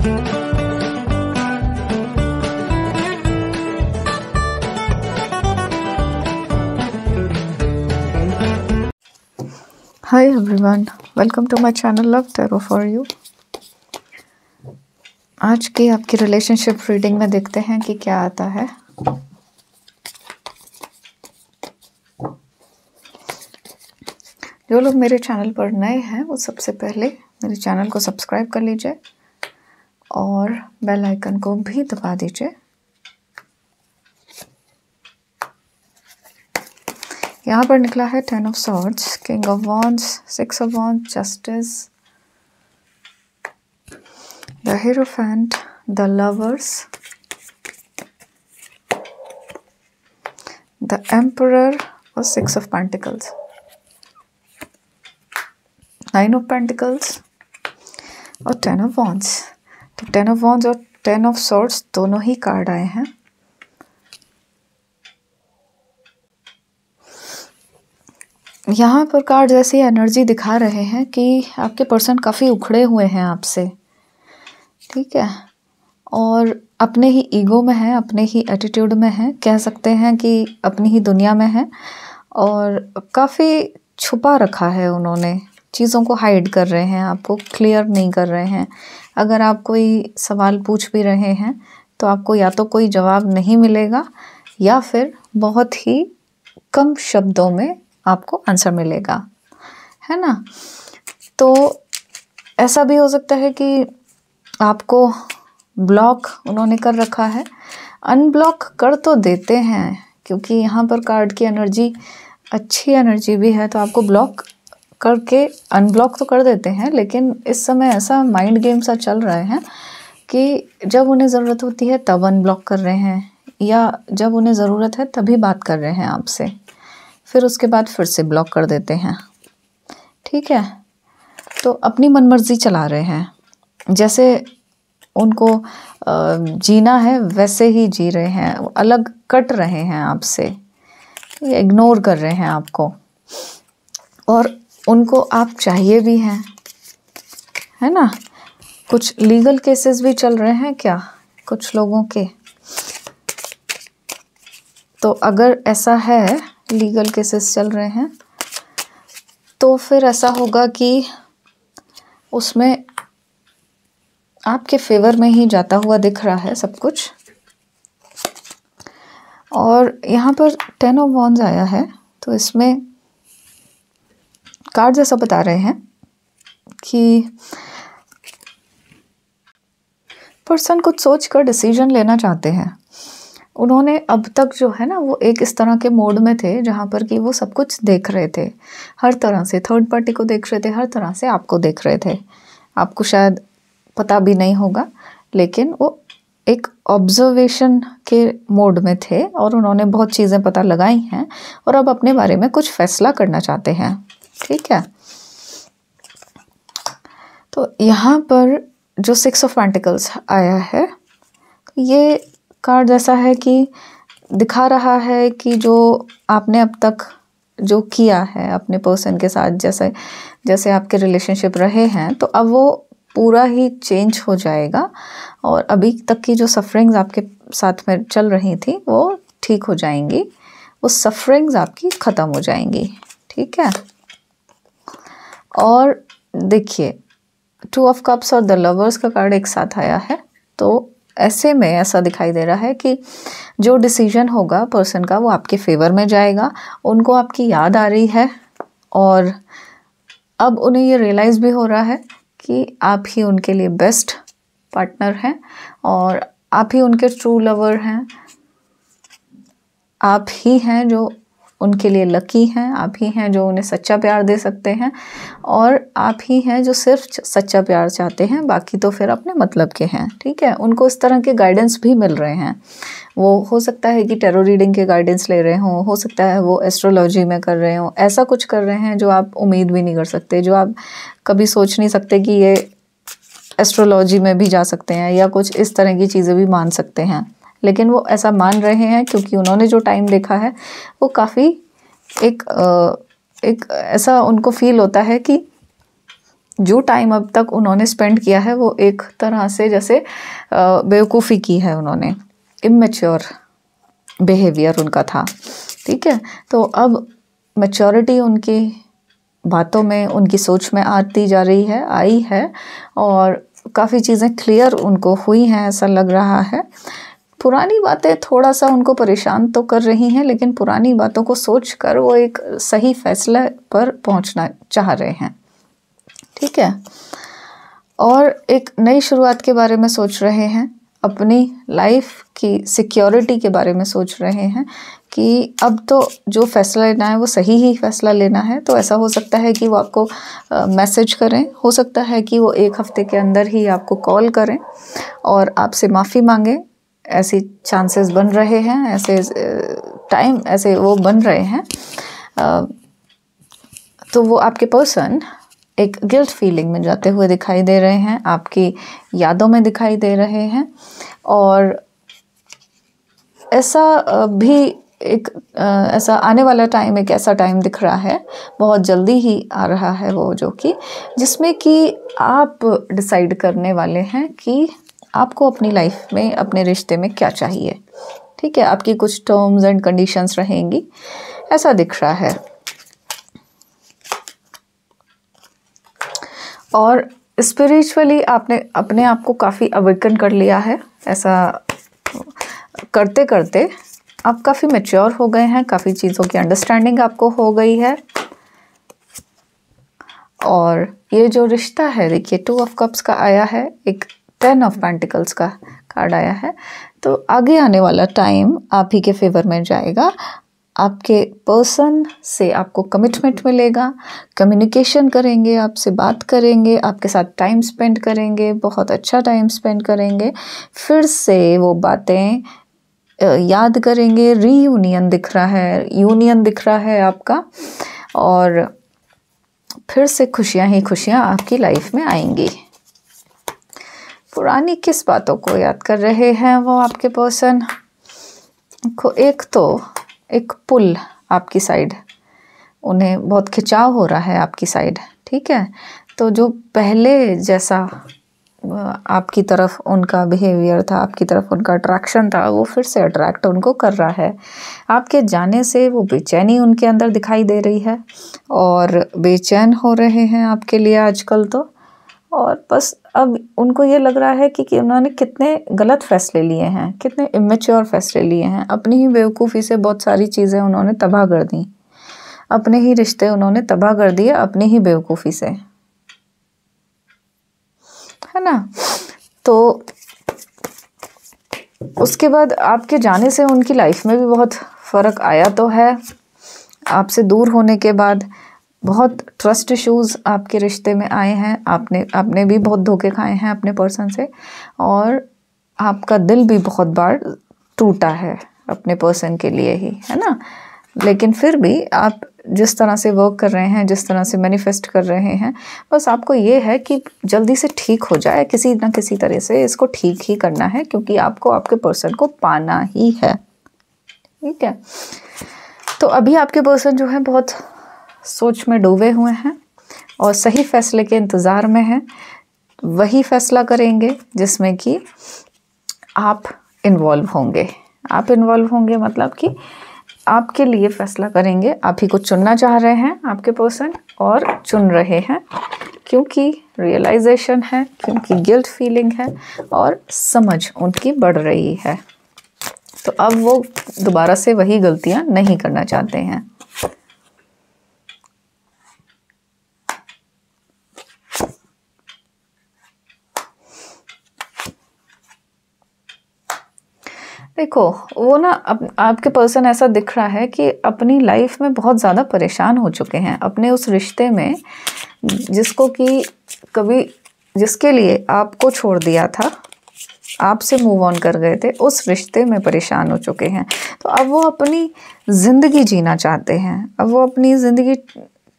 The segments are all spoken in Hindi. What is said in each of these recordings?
Hi everyone, welcome to my channel Love Tarot for You। आज की आपकी रिलेशनशिप रीडिंग में देखते हैं कि क्या आता है। जो लोग मेरे चैनल पर नए हैं वो सबसे पहले मेरे चैनल को सब्सक्राइब कर लीजिए और बेल आइकन को भी दबा दीजिए। यहाँ पर निकला है 10 of swords, king of wands, 6 of wands, justice, the hierophant, the lovers, the emperor और 6 ऑफ पेंटिकल्स, 9 ऑफ पेंटिकल्स और 10 ऑफ वॉन्ड्स। तो 10 ऑफ वॉन्ड्स और 10 ऑफ सॉर्ड्स दोनों ही कार्ड आए हैं। यहाँ पर कार्ड ऐसी एनर्जी दिखा रहे हैं कि आपके पर्सन काफ़ी उखड़े हुए हैं आपसे, ठीक है, और अपने ही ईगो में है, अपने ही एटीट्यूड में है, कह सकते हैं कि अपनी ही दुनिया में है और काफ़ी छुपा रखा है उन्होंने, चीज़ों को हाइड कर रहे हैं, आपको क्लियर नहीं कर रहे हैं। अगर आप कोई सवाल पूछ भी रहे हैं तो आपको या तो कोई जवाब नहीं मिलेगा या फिर बहुत ही कम शब्दों में आपको आंसर मिलेगा, है ना। तो ऐसा भी हो सकता है कि आपको ब्लॉक उन्होंने कर रखा है। अनब्लॉक कर तो देते हैं क्योंकि यहाँ पर कार्ड की एनर्जी अच्छी एनर्जी भी है, तो आपको ब्लॉक करके अनब्लॉक तो कर देते हैं, लेकिन इस समय ऐसा माइंड गेम सा चल रहे हैं कि जब उन्हें ज़रूरत होती है तब अनब्लॉक कर रहे हैं या जब उन्हें ज़रूरत है तभी बात कर रहे हैं आपसे, फिर उसके बाद फिर से ब्लॉक कर देते हैं, ठीक है। तो अपनी मनमर्जी चला रहे हैं, जैसे उनको जीना है वैसे ही जी रहे हैं, अलग कट रहे हैं आपसे, इग्नोर कर रहे हैं आपको, और उनको आप चाहिए भी हैं, है ना। कुछ लीगल केसेस भी चल रहे हैं क्या कुछ लोगों के, तो अगर ऐसा है लीगल केसेस चल रहे हैं तो फिर ऐसा होगा कि उसमें आपके फेवर में ही जाता हुआ दिख रहा है सब कुछ। और यहाँ पर 10 ऑफ वॉन्ड्स आया है, तो इसमें कार्ड जैसा बता रहे हैं कि पर्सन कुछ सोच कर डिसीजन लेना चाहते हैं। उन्होंने अब तक जो है ना वो एक इस तरह के मोड में थे जहाँ पर कि वो सब कुछ देख रहे थे, हर तरह से थर्ड पार्टी को देख रहे थे, हर तरह से आपको देख रहे थे। आपको शायद पता भी नहीं होगा, लेकिन वो एक ऑब्जर्वेशन के मोड में थे और उन्होंने बहुत चीज़ें पता लगाई हैं और अब अपने बारे में कुछ फैसला करना चाहते हैं, ठीक है। तो यहाँ पर जो 6 ऑफ पेंटिकल्स आया है, ये कार्ड जैसा है कि दिखा रहा है कि जो आपने अब तक जो किया है अपने पर्सन के साथ, जैसे जैसे आपके रिलेशनशिप रहे हैं, तो अब वो पूरा ही चेंज हो जाएगा और अभी तक की जो सफरिंग्स आपके साथ में चल रही थी वो ठीक हो जाएंगी, वो सफरिंग्स आपकी ख़त्म हो जाएंगी, ठीक है। और देखिए 2 ऑफ कप्स और द लवर्स का कार्ड एक साथ आया है, तो ऐसे में ऐसा दिखाई दे रहा है कि जो डिसीजन होगा पर्सन का वो आपके फेवर में जाएगा। उनको आपकी याद आ रही है और अब उन्हें ये रियलाइज़ भी हो रहा है कि आप ही उनके लिए बेस्ट पार्टनर हैं और आप ही उनके ट्रू लवर हैं, आप ही हैं जो उनके लिए लकी हैं, आप ही हैं जो उन्हें सच्चा प्यार दे सकते हैं और आप ही हैं जो सिर्फ सच्चा प्यार चाहते हैं, बाकी तो फिर अपने मतलब के हैं, ठीक है। उनको इस तरह के गाइडेंस भी मिल रहे हैं, वो हो सकता है कि टैरो रीडिंग के गाइडेंस ले रहे हों, हो सकता है वो एस्ट्रोलॉजी में कर रहे हों, ऐसा कुछ कर रहे हैं जो आप उम्मीद भी नहीं कर सकते, जो आप कभी सोच नहीं सकते कि ये एस्ट्रोलॉजी में भी जा सकते हैं या कुछ इस तरह की चीज़ें भी मान सकते हैं, लेकिन वो ऐसा मान रहे हैं क्योंकि उन्होंने जो टाइम देखा है वो काफ़ी एक ऐसा उनको फील होता है कि जो टाइम अब तक उन्होंने स्पेंड किया है वो एक तरह से जैसे बेवकूफ़ी की है उन्होंने, इमेच्योर बिहेवियर उनका था। ठीक है, तो अब मैच्योरिटी उनकी बातों में, उनकी सोच में आती जा रही है, आई है, और काफ़ी चीज़ें क्लियर उनको हुई हैं ऐसा लग रहा है। पुरानी बातें थोड़ा सा उनको परेशान तो कर रही हैं, लेकिन पुरानी बातों को सोचकर वो एक सही फैसले पर पहुंचना चाह रहे हैं। ठीक है, और एक नई शुरुआत के बारे में सोच रहे हैं, अपनी लाइफ की सिक्योरिटी के बारे में सोच रहे हैं कि अब तो जो फैसला लेना है वो सही ही फैसला लेना है। तो ऐसा हो सकता है कि वो आपको मैसेज करें, हो सकता है कि वो एक हफ्ते के अंदर ही आपको कॉल करें और आपसे माफ़ी मांगें। ऐसी चांसेस बन रहे हैं, ऐसे टाइम ऐसे वो बन रहे हैं। तो वो आपके पर्सन एक गिल्ट फीलिंग में जाते हुए दिखाई दे रहे हैं, आपकी यादों में दिखाई दे रहे हैं। और ऐसा भी एक ऐसा आने वाला टाइम एक ऐसा टाइम दिख रहा है, बहुत जल्दी ही आ रहा है वो, जो कि जिसमें कि आप डिसाइड करने वाले हैं कि आपको अपनी लाइफ में, अपने रिश्ते में क्या चाहिए। ठीक है, आपकी कुछ टर्म्स एंड कंडीशंस रहेंगी, ऐसा दिख रहा है। और स्पिरिचुअली आपने अपने आप को काफ़ी अवेकन कर लिया है। ऐसा करते करते आप काफ़ी मैच्योर हो गए हैं, काफ़ी चीज़ों की अंडरस्टैंडिंग आपको हो गई है। और ये जो रिश्ता है, देखिए 2 ऑफ कप्स का आया है, एक 10 ऑफ पेंटिकल्स का कार्ड आया है। तो आगे आने वाला टाइम आप ही के फेवर में जाएगा। आपके पर्सन से आपको कमिटमेंट मिलेगा, कम्युनिकेशन करेंगे, आपसे बात करेंगे, आपके साथ टाइम स्पेंड करेंगे, बहुत अच्छा टाइम स्पेंड करेंगे, फिर से वो बातें याद करेंगे। रीयूनियन दिख रहा है, यूनियन दिख रहा है आपका, और फिर से खुशियां ही खुशियां आपकी लाइफ में आएंगी। पुरानी किस बातों को याद कर रहे हैं वो आपके पर्सन को? एक पुल आपकी साइड, उन्हें बहुत खिंचाव हो रहा है आपकी साइड। ठीक है, तो जो पहले जैसा आपकी तरफ उनका बिहेवियर था, आपकी तरफ उनका अट्रैक्शन था, वो फिर से अट्रैक्ट उनको कर रहा है। आपके जाने से वो बेचैनी उनके अंदर दिखाई दे रही है, और बेचैन हो रहे हैं आपके लिए आजकल तो। और बस अब उनको ये लग रहा है कि उन्होंने कितने गलत फैसले लिए हैं, कितने इमेच्योर फैसले लिए हैं। अपनी ही बेवकूफ़ी से बहुत सारी चीज़ें उन्होंने तबाह कर दी, अपने ही रिश्ते उन्होंने तबाह कर दिए अपनी ही बेवकूफ़ी से, है ना। तो उसके बाद आपके जाने से उनकी लाइफ में भी बहुत फ़र्क आया तो है। आपसे दूर होने के बाद बहुत ट्रस्ट इश्यूज़ आपके रिश्ते में आए हैं, आपने भी बहुत धोखे खाए हैं अपने पर्सन से, और आपका दिल भी बहुत बार टूटा है अपने पर्सन के लिए ही, है ना। लेकिन फिर भी आप जिस तरह से वर्क कर रहे हैं, जिस तरह से मैनिफेस्ट कर रहे हैं, बस आपको ये है कि जल्दी से ठीक हो जाए, किसी ना किसी तरह से इसको ठीक ही करना है, क्योंकि आपको आपके पर्सन को पाना ही है। ठीक है, तो अभी आपके पर्सन जो है बहुत सोच में डूबे हुए हैं और सही फैसले के इंतज़ार में हैं। वही फैसला करेंगे जिसमें कि आप इन्वॉल्व होंगे। आप इन्वॉल्व होंगे मतलब कि आपके लिए फैसला करेंगे, आप ही को चुनना चाह रहे हैं आपके पर्सन, और चुन रहे हैं क्योंकि रियलाइजेशन है, क्योंकि गिल्ट फीलिंग है, और समझ उनकी बढ़ रही है। तो अब वो दोबारा से वही गलतियां नहीं करना चाहते हैं। देखो वो ना आपके पर्सन ऐसा दिख रहा है कि अपनी लाइफ में बहुत ज़्यादा परेशान हो चुके हैं अपने उस रिश्ते में, जिसको कि कभी, जिसके लिए आपको छोड़ दिया था, आपसे मूव ऑन कर गए थे, उस रिश्ते में परेशान हो चुके हैं। तो अब वो अपनी ज़िंदगी जीना चाहते हैं। अब वो अपनी ज़िंदगी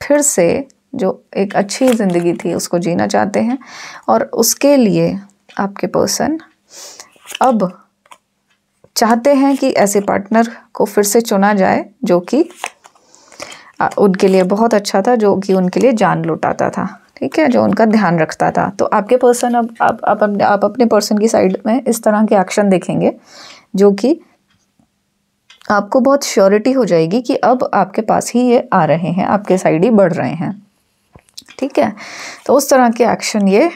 फिर से, जो एक अच्छी ज़िंदगी थी, उसको जीना चाहते हैं। और उसके लिए आपके पर्सन अब चाहते हैं कि ऐसे पार्टनर को फिर से चुना जाए जो कि उनके लिए बहुत अच्छा था, जो कि उनके लिए जान लुटाता था। ठीक है, जो उनका ध्यान रखता था। तो आपके पर्सन अब आप अपने पर्सन की साइड में इस तरह के एक्शन देखेंगे जो कि आपको बहुत श्योरिटी हो जाएगी कि अब आपके पास ही ये आ रहे हैं, आपके साइड ही बढ़ रहे हैं। ठीक है, तो उस तरह के एक्शन ये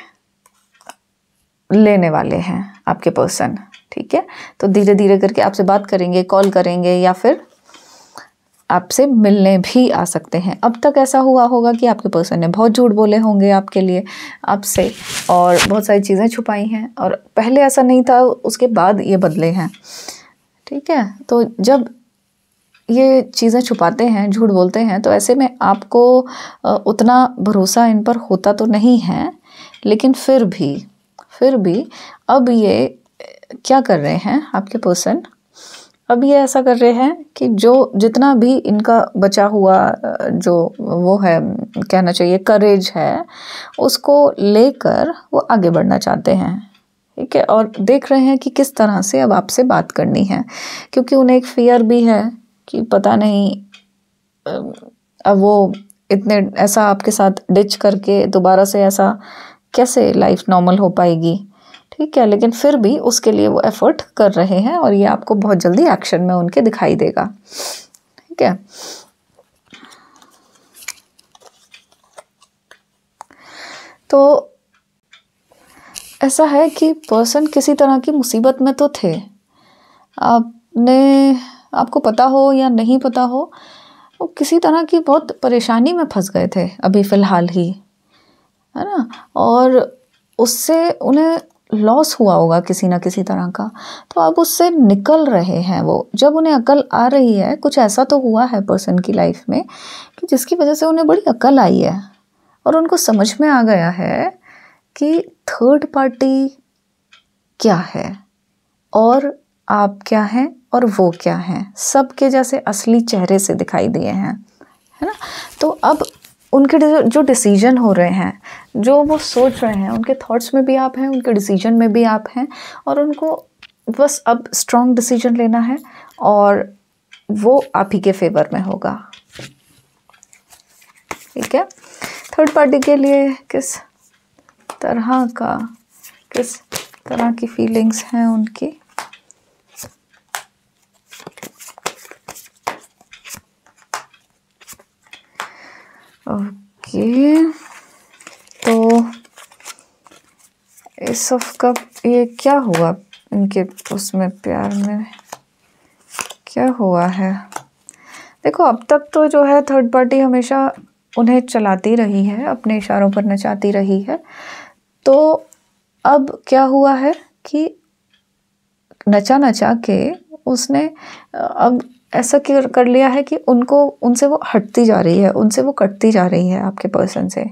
लेने वाले हैं आपके पर्सन। ठीक है, तो धीरे धीरे करके आपसे बात करेंगे, कॉल करेंगे, या फिर आपसे मिलने भी आ सकते हैं। अब तक ऐसा हुआ होगा कि आपके पर्सन ने बहुत झूठ बोले होंगे आपके लिए, आपसे, और बहुत सारी चीज़ें छुपाई हैं, और पहले ऐसा नहीं था, उसके बाद ये बदले हैं। ठीक है, तो जब ये चीज़ें छुपाते हैं, झूठ बोलते हैं, तो ऐसे में आपको उतना भरोसा इन पर होता तो नहीं है, लेकिन फिर भी अब ये क्या कर रहे हैं आपके पर्सन, अब ये ऐसा कर रहे हैं कि जो जितना भी इनका बचा हुआ जो वो है, कहना चाहिए करेज है, उसको लेकर वो आगे बढ़ना चाहते हैं। ठीक है, और देख रहे हैं कि किस तरह से अब आपसे बात करनी है, क्योंकि उन्हें एक फियर भी है कि पता नहीं अब वो इतने ऐसा आपके साथ डिच करके दोबारा से ऐसा कैसे लाइफ नॉर्मल हो पाएगी। ठीक है, लेकिन फिर भी उसके लिए वो एफर्ट कर रहे हैं, और ये आपको बहुत जल्दी एक्शन में उनके दिखाई देगा। ठीक है, तो ऐसा है कि पर्सन किसी तरह की मुसीबत में तो थे, आपको पता हो या नहीं पता हो, वो किसी तरह की बहुत परेशानी में फंस गए थे अभी फ़िलहाल ही, है ना, और उससे उन्हें लॉस हुआ होगा किसी ना किसी तरह का, तो अब उससे निकल रहे हैं वो। जब उन्हें अकल आ रही है, कुछ ऐसा तो हुआ है पर्सन की लाइफ में कि जिसकी वजह से उन्हें बड़ी अकल आई है, और उनको समझ में आ गया है कि थर्ड पार्टी क्या है, और आप क्या हैं, और वो क्या हैं, सबके जैसे असली चेहरे से दिखाई दिए हैं, है ना। तो अब उनके जो डिसीजन हो रहे हैं, जो वो सोच रहे हैं, उनके थॉट्स में भी आप हैं, उनके डिसीजन में भी आप हैं, और उनको बस अब स्ट्रॉन्ग डिसीजन लेना है, और वो आप ही के फेवर में होगा। ठीक है, थर्ड पार्टी के लिए किस तरह की फीलिंग्स हैं उनकी। ओके, तो एस ऑफ कप, ये क्या हुआ इनके उसमें, प्यार में क्या हुआ है। देखो, अब तक तो जो है थर्ड पार्टी हमेशा उन्हें चलाती रही है, अपने इशारों पर नचाती रही है। तो अब क्या हुआ है कि नचा के उसने अब ऐसा कर लिया है कि उनसे वो हटती जा रही है, उनसे वो कटती जा रही है आपके पर्सन से।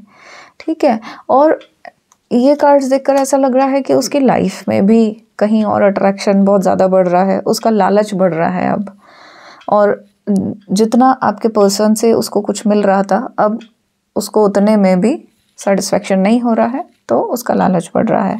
ठीक है, और ये कार्ड्स देखकर ऐसा लग रहा है कि उसकी लाइफ में भी कहीं और अट्रैक्शन बहुत ज़्यादा बढ़ रहा है, उसका लालच बढ़ रहा है अब, और जितना आपके पर्सन से उसको कुछ मिल रहा था, अब उसको उतने में भी सेटिस्फेक्शन नहीं हो रहा है, तो उसका लालच बढ़ रहा है।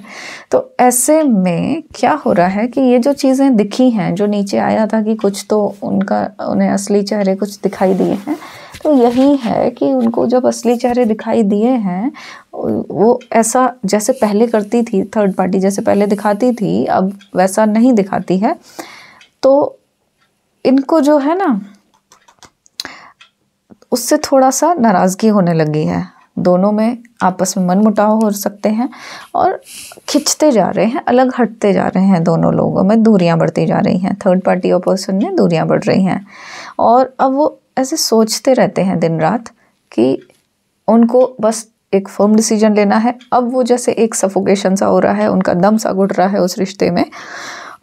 तो ऐसे में क्या हो रहा है कि ये जो चीज़ें दिखी हैं, जो नीचे आया था कि कुछ तो उन्हें असली चेहरे कुछ दिखाई दिए हैं, तो यही है कि उनको जब असली चेहरे दिखाई दिए हैं, वो ऐसा जैसे पहले करती थी, थर्ड पार्टी जैसे पहले दिखाती थी, अब वैसा नहीं दिखाती है। तो इनको जो है ना, उससे थोड़ा सा नाराज़गी होने लगी है, दोनों में आपस में मनमुटाव हो सकते हैं, और खिंचते जा रहे हैं, अलग हटते जा रहे हैं, दोनों लोगों में दूरियां बढ़ती जा रही हैं, थर्ड पार्टी और पर्सन में दूरियां बढ़ रही हैं। और अब वो ऐसे सोचते रहते हैं दिन रात कि उनको बस एक फर्म डिसीजन लेना है। अब वो जैसे एक सफोकेशन सा हो रहा है, उनका दम सा घुट रहा है उस रिश्ते में,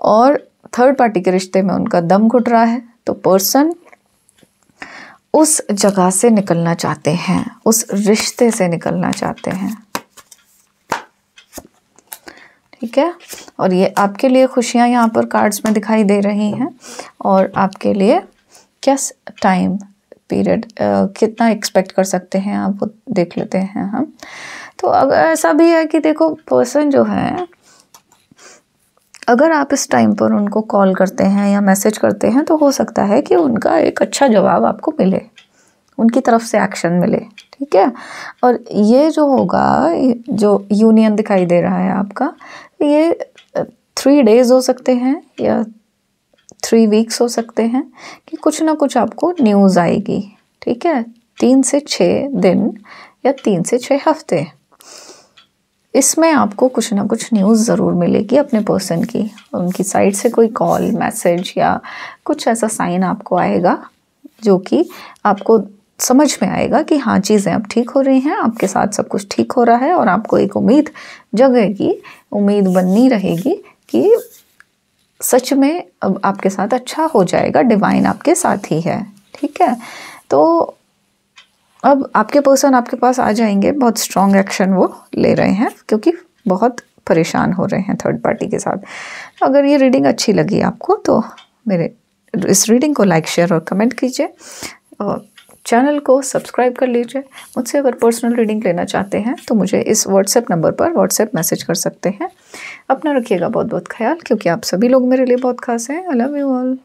और थर्ड पार्टी के रिश्ते में उनका दम घुट रहा है। तो पर्सन उस जगह से निकलना चाहते हैं, उस रिश्ते से निकलना चाहते हैं। ठीक है, और ये आपके लिए खुशियां यहाँ पर कार्ड्स में दिखाई दे रही हैं, और आपके लिए क्या टाइम पीरियड कितना एक्सपेक्ट कर सकते हैं आप, वो देख लेते हैं हम। तो अगर ऐसा भी है कि देखो, पर्सन जो है, अगर आप इस टाइम पर उनको कॉल करते हैं या मैसेज करते हैं, तो हो सकता है कि उनका एक अच्छा जवाब आपको मिले, उनकी तरफ से एक्शन मिले। ठीक ठीक है। और ये जो होगा, जो यूनियन दिखाई दे रहा है आपका, ये 3 डेज़ हो सकते हैं या 3 वीक्स हो सकते हैं कि कुछ ना कुछ आपको न्यूज़ आएगी। ठीक है, 3 से 6 दिन या 3 से 6 हफ्ते, इसमें आपको कुछ ना कुछ न्यूज़ ज़रूर मिलेगी अपने पर्सन की। उनकी साइड से कोई कॉल, मैसेज या कुछ ऐसा साइन आपको आएगा जो कि आपको समझ में आएगा कि हाँ, चीज़ें अब ठीक हो रही हैं, आपके साथ सब कुछ ठीक हो रहा है। और आपको एक उम्मीद जगेगी, उम्मीद बननी रहेगी कि सच में अब आपके साथ अच्छा हो जाएगा, डिवाइन आपके साथ ही है। ठीक है, तो अब आपके पर्सन आपके पास आ जाएंगे, बहुत स्ट्रॉन्ग एक्शन वो ले रहे हैं क्योंकि बहुत परेशान हो रहे हैं थर्ड पार्टी के साथ। अगर ये रीडिंग अच्छी लगी आपको तो मेरे इस रीडिंग को लाइक, शेयर और कमेंट कीजिए और चैनल को सब्सक्राइब कर लीजिए। मुझसे अगर पर्सनल रीडिंग लेना चाहते हैं तो मुझे इस व्हाट्सएप नंबर पर व्हाट्सएप मैसेज कर सकते हैं। अपना रखिएगा बहुत बहुत ख्याल, क्योंकि आप सभी लोग मेरे लिए बहुत खास हैं। I love you all.